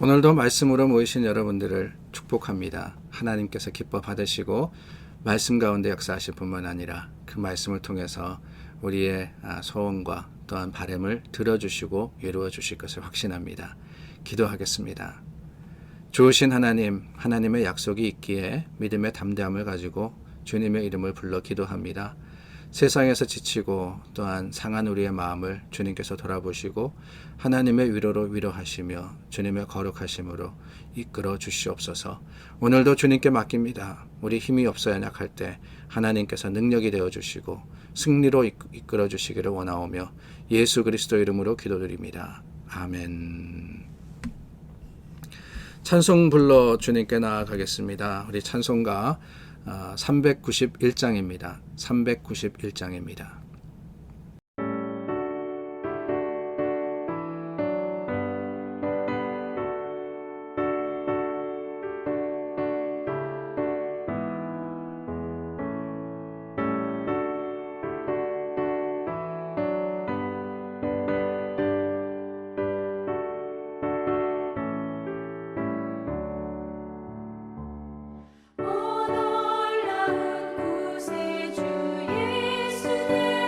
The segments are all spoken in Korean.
오늘도 말씀으로 모이신 여러분들을 축복합니다. 하나님께서 기뻐 받으시고 말씀 가운데 역사하실 뿐만 아니라 그 말씀을 통해서 우리의 소원과 또한 바람을 들어주시고 이루어 주실 것을 확신합니다. 기도하겠습니다. 좋으신 하나님, 하나님의 약속이 있기에 믿음의 담대함을 가지고 주님의 이름을 불러 기도합니다. 세상에서 지치고 또한 상한 우리의 마음을 주님께서 돌아보시고 하나님의 위로로 위로하시며 주님의 거룩하심으로 이끌어 주시옵소서. 오늘도 주님께 맡깁니다. 우리 힘이 없어야 약할 때 하나님께서 능력이 되어 주시고 승리로 이끌어 주시기를 원하오며 예수 그리스도 이름으로 기도드립니다. 아멘. 찬송 불러 주님께 나아가겠습니다. 우리 찬송가 391장입니다. 391장입니다. 오 놀라운 구세주 예수님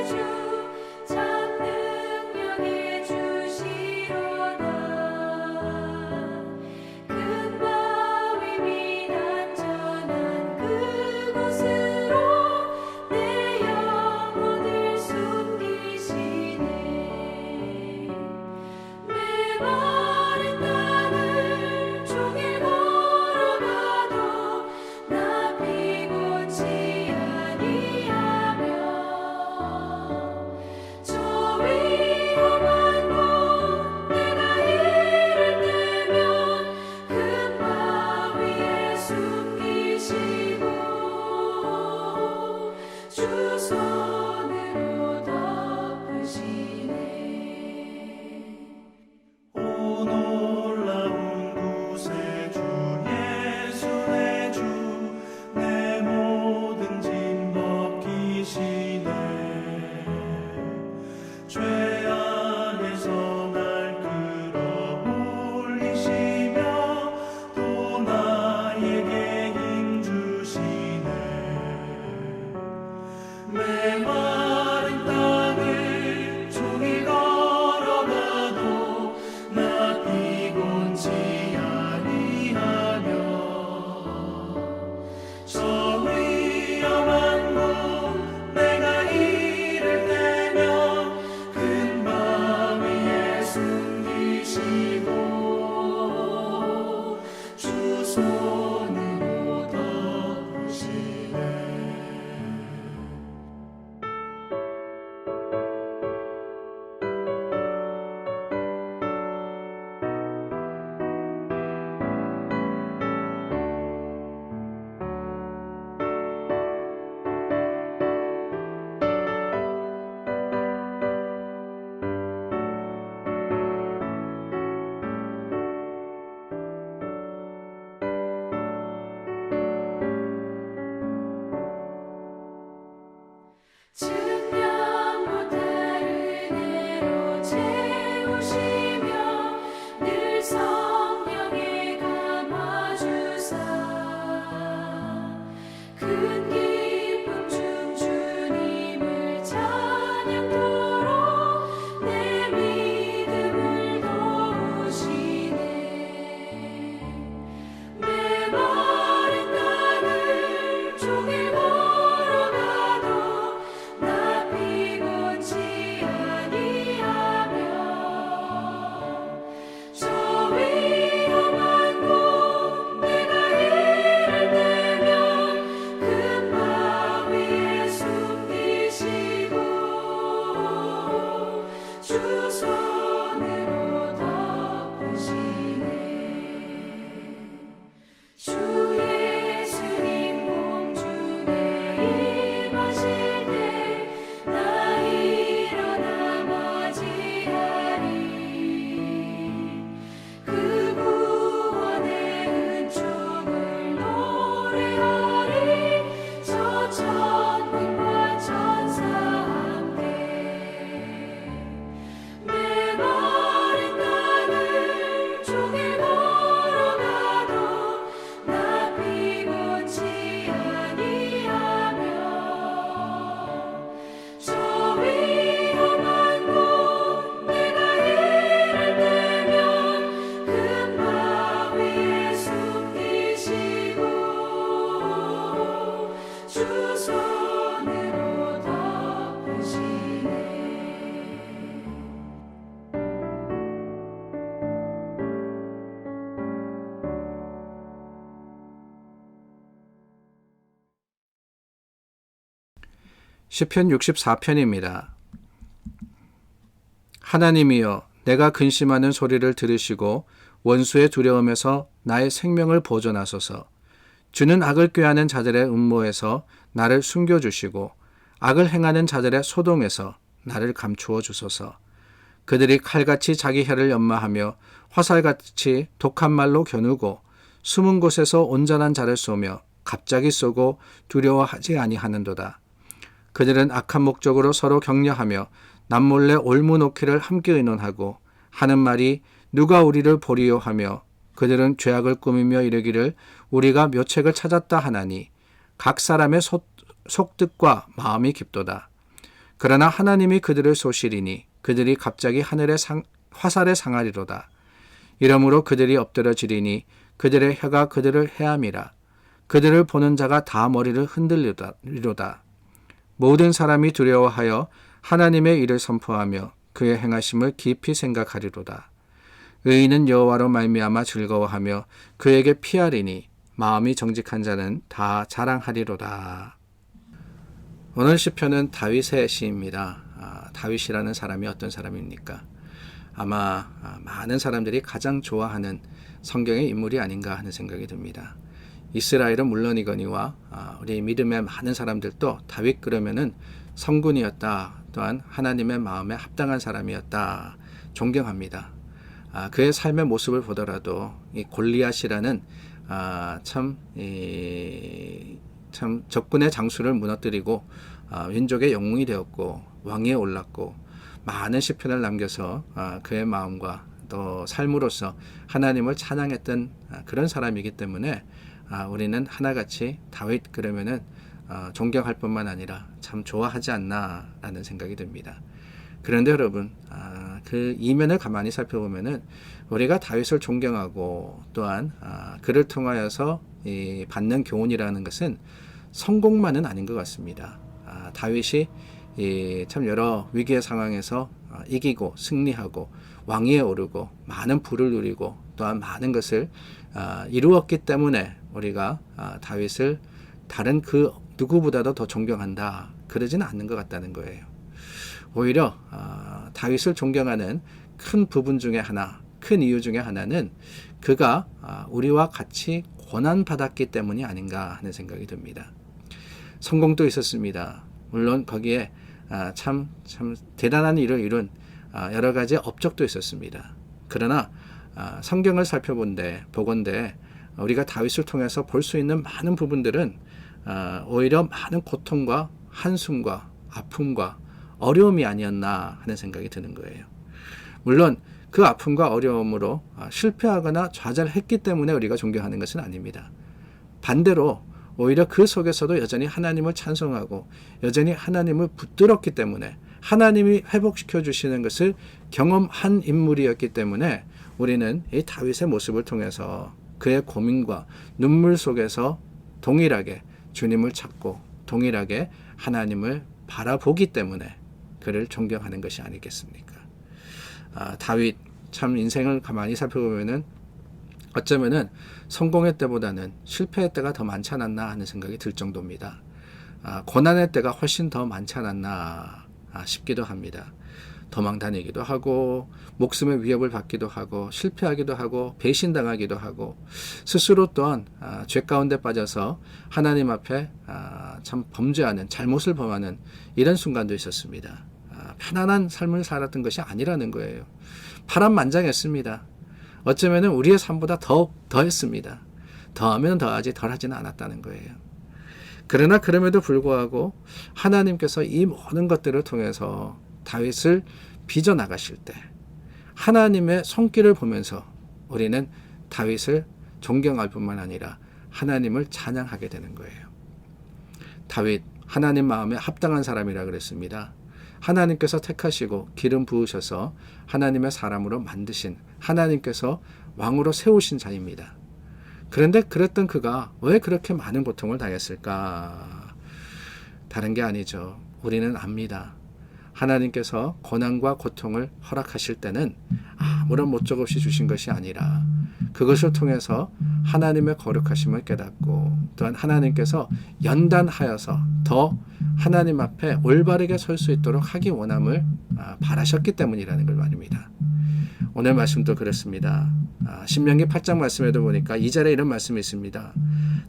시편 64편입니다. 하나님이여, 내가 근심하는 소리를 들으시고 원수의 두려움에서 나의 생명을 보존하소서. 주는 악을 꾀하는 자들의 음모에서 나를 숨겨주시고 악을 행하는 자들의 소동에서 나를 감추어 주소서. 그들이 칼같이 자기 혀를 연마하며 화살같이 독한 말로 겨누고 숨은 곳에서 온전한 자를 쏘며 갑자기 쏘고 두려워하지 아니하는도다. 그들은 악한 목적으로 서로 격려하며 남몰래 올무놓기를 함께 의논하고 하는 말이 누가 우리를 보리요 하며 그들은 죄악을 꾸미며 이르기를 우리가 묘책을 찾았다 하나니 각 사람의 속뜻과 마음이 깊도다. 그러나 하나님이 그들을 쏘시리니 그들이 갑자기 하늘의 화살에 상하리로다. 이러므로 그들이 엎드러지리니 그들의 혀가 그들을 해함이라. 그들을 보는 자가 다 머리를 흔들리로다. 모든 사람이 두려워하여 하나님의 일을 선포하며 그의 행하심을 깊이 생각하리로다. 의인은 여호와로 말미암아 즐거워하며 그에게 피하리니 마음이 정직한 자는 다 자랑하리로다. 오늘 시편은 다윗의 시입니다. 다윗이라는 사람이 어떤 사람입니까? 아마 많은 사람들이 가장 좋아하는 성경의 인물이 아닌가 하는 생각이 듭니다. 이스라엘은 물론이거니와 우리 믿음의 많은 사람들도 다윗 그러면은 성군이었다, 또한 하나님의 마음에 합당한 사람이었다, 존경합니다. 그의 삶의 모습을 보더라도 이 골리앗이라는 참 적군의 장수를 무너뜨리고 민족의 영웅이 되었고 왕위에 올랐고 많은 시편을 남겨서 그의 마음과 또 삶으로서 하나님을 찬양했던 그런 사람이기 때문에 우리는 하나같이 다윗 그러면은 존경할 뿐만 아니라 참 좋아하지 않나라는 생각이 듭니다. 그런데 여러분, 그 이면을 가만히 살펴보면은 우리가 다윗을 존경하고 또한 그를 통하여서 받는 교훈이라는 것은 성공만은 아닌 것 같습니다. 다윗이 참 여러 위기의 상황에서 이기고 승리하고 왕위에 오르고 많은 부를 누리고 또한 많은 것을 이루었기 때문에 우리가 다윗을 다른 그 누구보다도 더 존경한다, 그러지는 않는 것 같다는 거예요. 오히려 다윗을 존경하는 큰 부분 중에 하나, 큰 이유 중에 하나는 그가 우리와 같이 고난받았기 때문이 아닌가 하는 생각이 듭니다. 성공도 있었습니다. 물론 거기에 참 대단한 일을 이룬 여러 가지 업적도 있었습니다. 그러나 성경을 보건대 우리가 다윗을 통해서 볼 수 있는 많은 부분들은 오히려 많은 고통과 한숨과 아픔과 어려움이 아니었나 하는 생각이 드는 거예요. 물론 그 아픔과 어려움으로 실패하거나 좌절했기 때문에 우리가 존경하는 것은 아닙니다. 반대로 오히려 그 속에서도 여전히 하나님을 찬송하고 여전히 하나님을 붙들었기 때문에 하나님이 회복시켜 주시는 것을 경험한 인물이었기 때문에 우리는 이 다윗의 모습을 통해서 그의 고민과 눈물 속에서 동일하게 주님을 찾고 동일하게 하나님을 바라보기 때문에 그를 존경하는 것이 아니겠습니까? 다윗 참 인생을 가만히 살펴보면은 어쩌면은 성공의 때보다는 실패의 때가 더 많지 않았나 하는 생각이 들 정도입니다. 고난의 때가 훨씬 더 많지 않았나 싶기도 합니다. 도망 다니기도 하고 목숨의 위협을 받기도 하고 실패하기도 하고 배신당하기도 하고 스스로 또한 죄 가운데 빠져서 하나님 앞에 참 범죄하는, 잘못을 범하는 이런 순간도 있었습니다. 편안한 삶을 살았던 것이 아니라는 거예요. 파란만장했습니다. 어쩌면 우리의 삶보다 더했습니다. 더하면 더하지 덜하지는 않았다는 거예요. 그러나 그럼에도 불구하고 하나님께서 이 모든 것들을 통해서 다윗을 빚어나가실 때 하나님의 손길을 보면서 우리는 다윗을 존경할 뿐만 아니라 하나님을 찬양하게 되는 거예요. 다윗, 하나님 마음에 합당한 사람이라 그랬습니다. 하나님께서 택하시고 기름 부으셔서 하나님의 사람으로 만드신, 하나님께서 왕으로 세우신 자입니다. 그런데 그랬던 그가 왜 그렇게 많은 고통을 당했을까? 다른 게 아니죠. 우리는 압니다. 하나님께서 고난과 고통을 허락하실 때는 아무런 목적 없이 주신 것이 아니라 그것을 통해서 하나님의 거룩하심을 깨닫고 또한 하나님께서 연단하여서 더 하나님 앞에 올바르게 설 수 있도록 하기 원함을 바라셨기 때문이라는 걸 말입니다. 오늘 말씀도 그렇습니다. 신명기 8장 말씀에도 보니까 2절에 이런 말씀이 있습니다.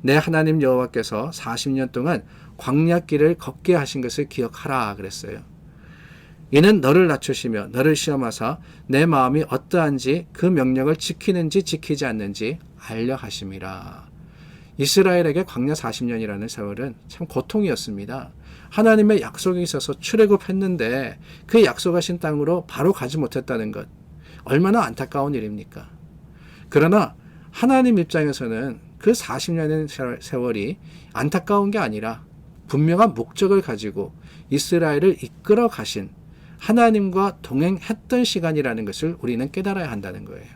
내 하나님 여호와께서 40년 동안 광야길을 걷게 하신 것을 기억하라 그랬어요. 이는 너를 낮추시며 너를 시험하사 내 마음이 어떠한지 그 명령을 지키는지 지키지 않는지 알려 하심이라. 이스라엘에게 광야 40년이라는 세월은 참 고통이었습니다. 하나님의 약속이 있어서 출애굽했는데 그 약속하신 땅으로 바로 가지 못했다는 것, 얼마나 안타까운 일입니까? 그러나 하나님 입장에서는 그 40년의 세월이 안타까운 게 아니라 분명한 목적을 가지고 이스라엘을 이끌어 가신 하나님과 동행했던 시간이라는 것을 우리는 깨달아야 한다는 거예요.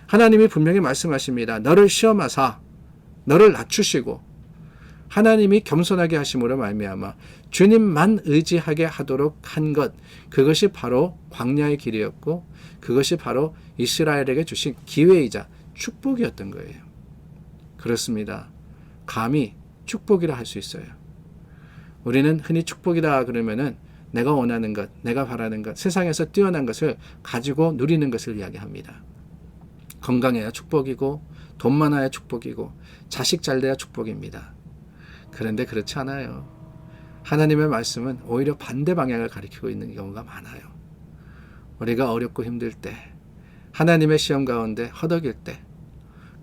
하나님이 분명히 말씀하십니다. 너를 시험하사 너를 낮추시고 하나님이 겸손하게 하심으로 말미암아 주님만 의지하게 하도록 한 것, 그것이 바로 광야의 길이었고 그것이 바로 이스라엘에게 주신 기회이자 축복이었던 거예요. 그렇습니다. 감히 축복이라 할 수 있어요. 우리는 흔히 축복이다 그러면은 내가 원하는 것, 내가 바라는 것, 세상에서 뛰어난 것을 가지고 누리는 것을 이야기합니다. 건강해야 축복이고 돈 많아야 축복이고 자식 잘 돼야 축복입니다. 그런데 그렇지 않아요. 하나님의 말씀은 오히려 반대 방향을 가리키고 있는 경우가 많아요. 우리가 어렵고 힘들 때, 하나님의 시험 가운데 허덕일 때,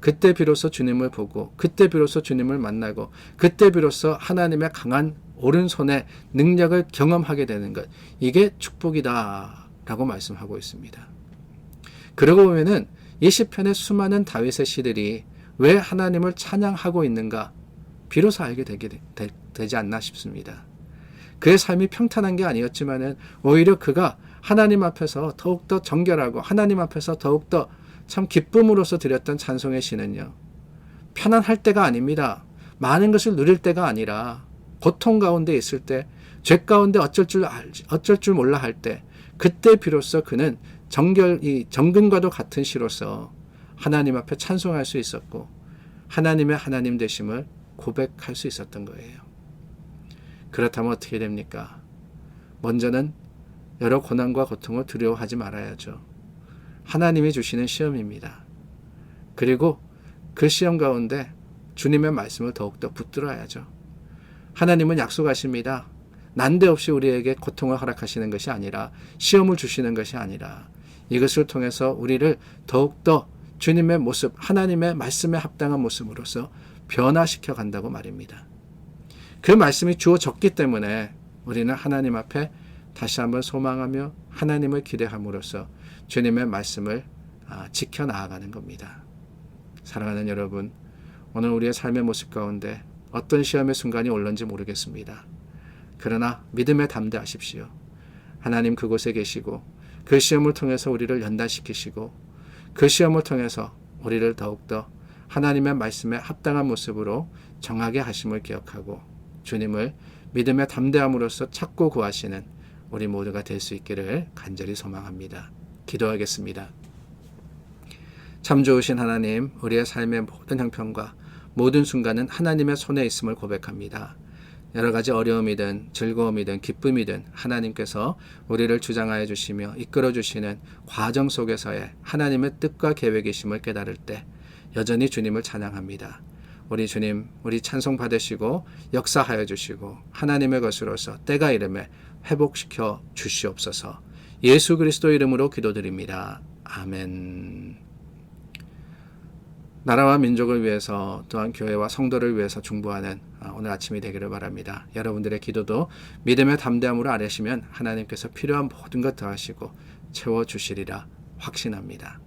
그때 비로소 주님을 보고 그때 비로소 주님을 만나고 그때 비로소 하나님의 강한 오른손의 능력을 경험하게 되는 것, 이게 축복이다 라고 말씀하고 있습니다. 그러고 보면은 이 시편의 수많은 다윗의 시들이 왜 하나님을 찬양하고 있는가 비로소 알게 되지 않나 싶습니다. 그의 삶이 평탄한 게 아니었지만은 오히려 그가 하나님 앞에서 더욱더 정결하고 하나님 앞에서 더욱더 참 기쁨으로써 드렸던 찬송의 시는요, 편안할 때가 아닙니다. 많은 것을 누릴 때가 아니라 고통 가운데 있을 때, 죄 가운데 어쩔 줄 몰라 할 때, 그때 비로소 그는 정금과도 같은 시로서 하나님 앞에 찬송할 수 있었고 하나님의 하나님 되심을 고백할 수 있었던 거예요. 그렇다면 어떻게 됩니까? 먼저는 여러 고난과 고통을 두려워하지 말아야죠. 하나님이 주시는 시험입니다. 그리고 그 시험 가운데 주님의 말씀을 더욱더 붙들어야죠. 하나님은 약속하십니다. 난데없이 우리에게 고통을 허락하시는 것이 아니라, 시험을 주시는 것이 아니라, 이것을 통해서 우리를 더욱더 주님의 모습, 하나님의 말씀에 합당한 모습으로서 변화시켜 간다고 말입니다. 그 말씀이 주어졌기 때문에 우리는 하나님 앞에 다시 한번 소망하며 하나님을 기대함으로써 주님의 말씀을 지켜나가는 겁니다. 사랑하는 여러분, 오늘 우리의 삶의 모습 가운데 어떤 시험의 순간이 올는지 모르겠습니다. 그러나 믿음에 담대하십시오. 하나님 그곳에 계시고 그 시험을 통해서 우리를 연단시키시고 그 시험을 통해서 우리를 더욱더 하나님의 말씀에 합당한 모습으로 정하게 하심을 기억하고 주님을 믿음의 담대함으로써 찾고 구하시는 우리 모두가 될 수 있기를 간절히 소망합니다. 기도하겠습니다. 참 좋으신 하나님, 우리의 삶의 모든 형편과 모든 순간은 하나님의 손에 있음을 고백합니다. 여러 가지 어려움이든 즐거움이든 기쁨이든 하나님께서 우리를 주장하여 주시며 이끌어 주시는 과정 속에서의 하나님의 뜻과 계획이심을 깨달을 때 여전히 주님을 찬양합니다. 우리 주님, 우리 찬송 받으시고 역사하여 주시고 하나님의 것으로서 때가 이름에 회복시켜 주시옵소서. 예수 그리스도 이름으로 기도드립니다. 아멘. 나라와 민족을 위해서 또한 교회와 성도를 위해서 중보하는 오늘 아침이 되기를 바랍니다. 여러분들의 기도도 믿음의 담대함으로 아뢰시면 하나님께서 필요한 모든 것 더하시고 채워주시리라 확신합니다.